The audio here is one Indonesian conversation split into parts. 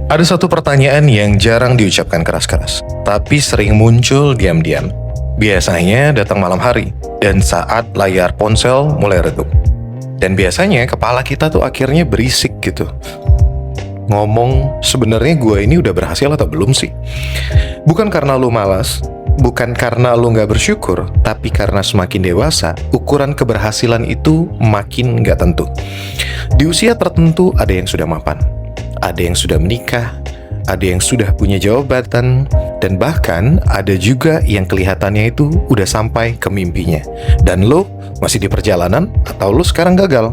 Ada satu pertanyaan yang jarang diucapkan keras-keras, tapi sering muncul diam-diam. Biasanya datang malam hari, dan saat layar ponsel mulai redup. Dan biasanya kepala kita tuh akhirnya berisik gitu. Ngomong, sebenarnya gue ini udah berhasil atau belum sih? Bukan karena lu malas, bukan karena lu gak bersyukur, tapi karena semakin dewasa, ukuran keberhasilan itu makin gak tentu. Di usia tertentu ada yang sudah mapan, ada yang sudah menikah, ada yang sudah punya jabatan, dan bahkan ada juga yang kelihatannya itu udah sampai ke mimpinya. Dan lo masih di perjalanan atau lo sekarang gagal?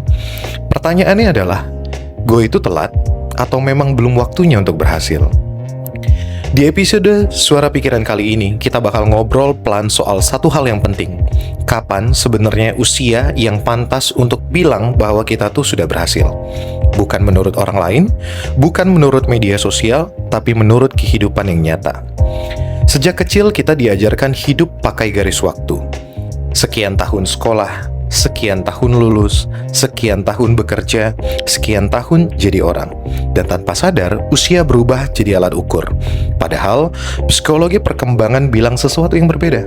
Pertanyaannya adalah, gue itu telat atau memang belum waktunya untuk berhasil? Di episode Suara Pikiran kali ini, kita bakal ngobrol pelan soal satu hal yang penting. Kapan sebenarnya usia yang pantas untuk bilang bahwa kita tuh sudah berhasil? Bukan menurut orang lain, bukan menurut media sosial, tapi menurut kehidupan yang nyata. Sejak kecil kita diajarkan hidup pakai garis waktu. Sekian tahun sekolah, sekian tahun lulus, sekian tahun bekerja, sekian tahun jadi orang. Dan tanpa sadar, usia berubah jadi alat ukur. Padahal, psikologi perkembangan bilang sesuatu yang berbeda.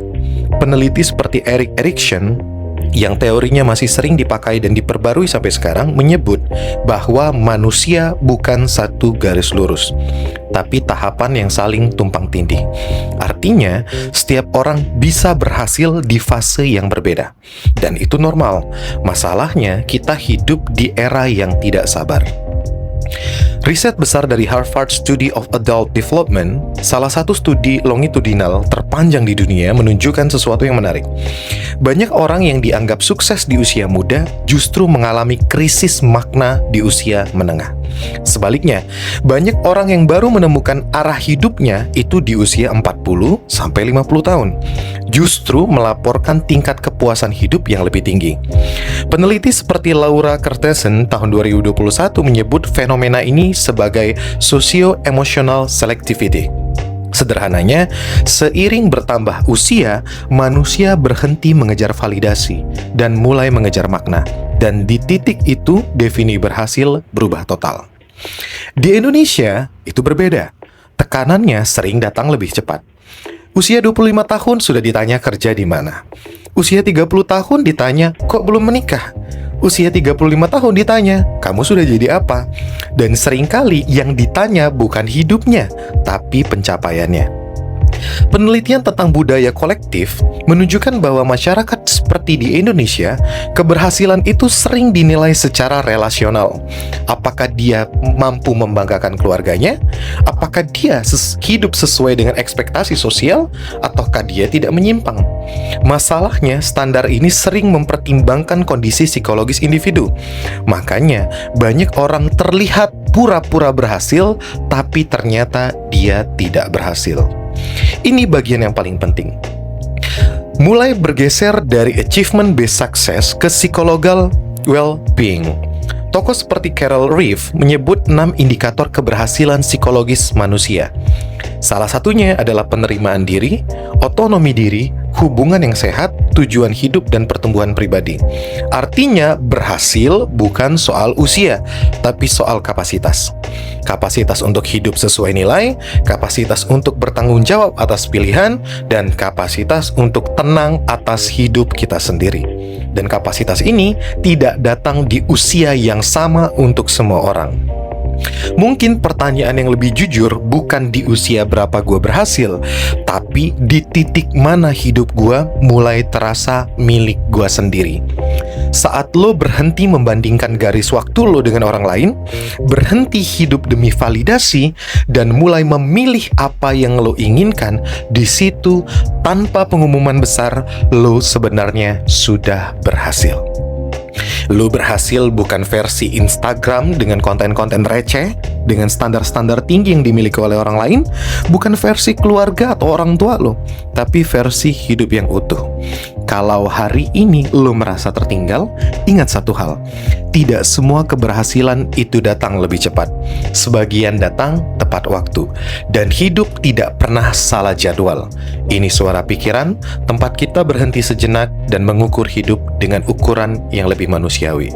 Peneliti seperti Erik Erikson, yang teorinya masih sering dipakai dan diperbarui sampai sekarang, menyebut bahwa manusia bukan satu garis lurus, tapi tahapan yang saling tumpang tindih. Artinya, setiap orang bisa berhasil di fase yang berbeda. Dan itu normal. Masalahnya, kita hidup di era yang tidak sabar. Riset besar dari Harvard Study of Adult Development, salah satu studi longitudinal terpanjang di dunia, menunjukkan sesuatu yang menarik. Banyak orang yang dianggap sukses di usia muda justru mengalami krisis makna di usia menengah. Sebaliknya, banyak orang yang baru menemukan arah hidupnya itu di usia 40 sampai 50 tahun, justru melaporkan tingkat kepuasan hidup yang lebih tinggi. Peneliti seperti Laura Cartesian tahun 2021 menyebut fenomena ini sebagai socio-emotional selectivity. Sederhananya, seiring bertambah usia, manusia berhenti mengejar validasi dan mulai mengejar makna. Dan di titik itu, defini berhasil berubah total. Di Indonesia, itu berbeda. Tekanannya sering datang lebih cepat. Usia 25 tahun sudah ditanya kerja di mana. Usia 30 tahun ditanya, kok belum menikah? Usia 35 tahun ditanya, kamu sudah jadi apa? Dan seringkali yang ditanya bukan hidupnya, tapi pencapaiannya. Penelitian tentang budaya kolektif menunjukkan bahwa masyarakat seperti di Indonesia, keberhasilan itu sering dinilai secara relasional. Apakah dia mampu membanggakan keluarganya? Apakah dia hidup sesuai dengan ekspektasi sosial? Ataukah dia tidak menyimpang? Masalahnya, standar ini sering mempertimbangkan kondisi psikologis individu. Makanya, banyak orang terlihat pura-pura berhasil, tapi ternyata dia tidak berhasil. Ini bagian yang paling penting. Mulai bergeser dari achievement-based success ke psychological well-being. Tokoh seperti Carol Reeve menyebut 6 indikator keberhasilan psikologis manusia. Salah satunya adalah penerimaan diri, otonomi diri, hubungan yang sehat, tujuan hidup, dan pertumbuhan pribadi. Artinya, berhasil bukan soal usia, tapi soal kapasitas. Kapasitas untuk hidup sesuai nilai, kapasitas untuk bertanggung jawab atas pilihan, dan kapasitas untuk tenang atas hidup kita sendiri. Dan kapasitas ini tidak datang di usia yang sama untuk semua orang. Mungkin pertanyaan yang lebih jujur bukan di usia berapa gue berhasil, tapi di titik mana hidup gue mulai terasa milik gue sendiri. Saat lo berhenti membandingkan garis waktu lo dengan orang lain, berhenti hidup demi validasi, dan mulai memilih apa yang lo inginkan, di situ tanpa pengumuman besar, lo sebenarnya sudah berhasil. Lo berhasil bukan versi Instagram dengan konten-konten receh, dengan standar-standar tinggi yang dimiliki oleh orang lain, bukan versi keluarga atau orang tua lo, tapi versi hidup yang utuh. Kalau hari ini lo merasa tertinggal, ingat satu hal, tidak semua keberhasilan itu datang lebih cepat. Sebagian datang tepat waktu, dan hidup tidak pernah salah jadwal. Ini Suara Pikiran, tempat kita berhenti sejenak dan mengukur hidup dengan ukuran yang lebih manusiawi.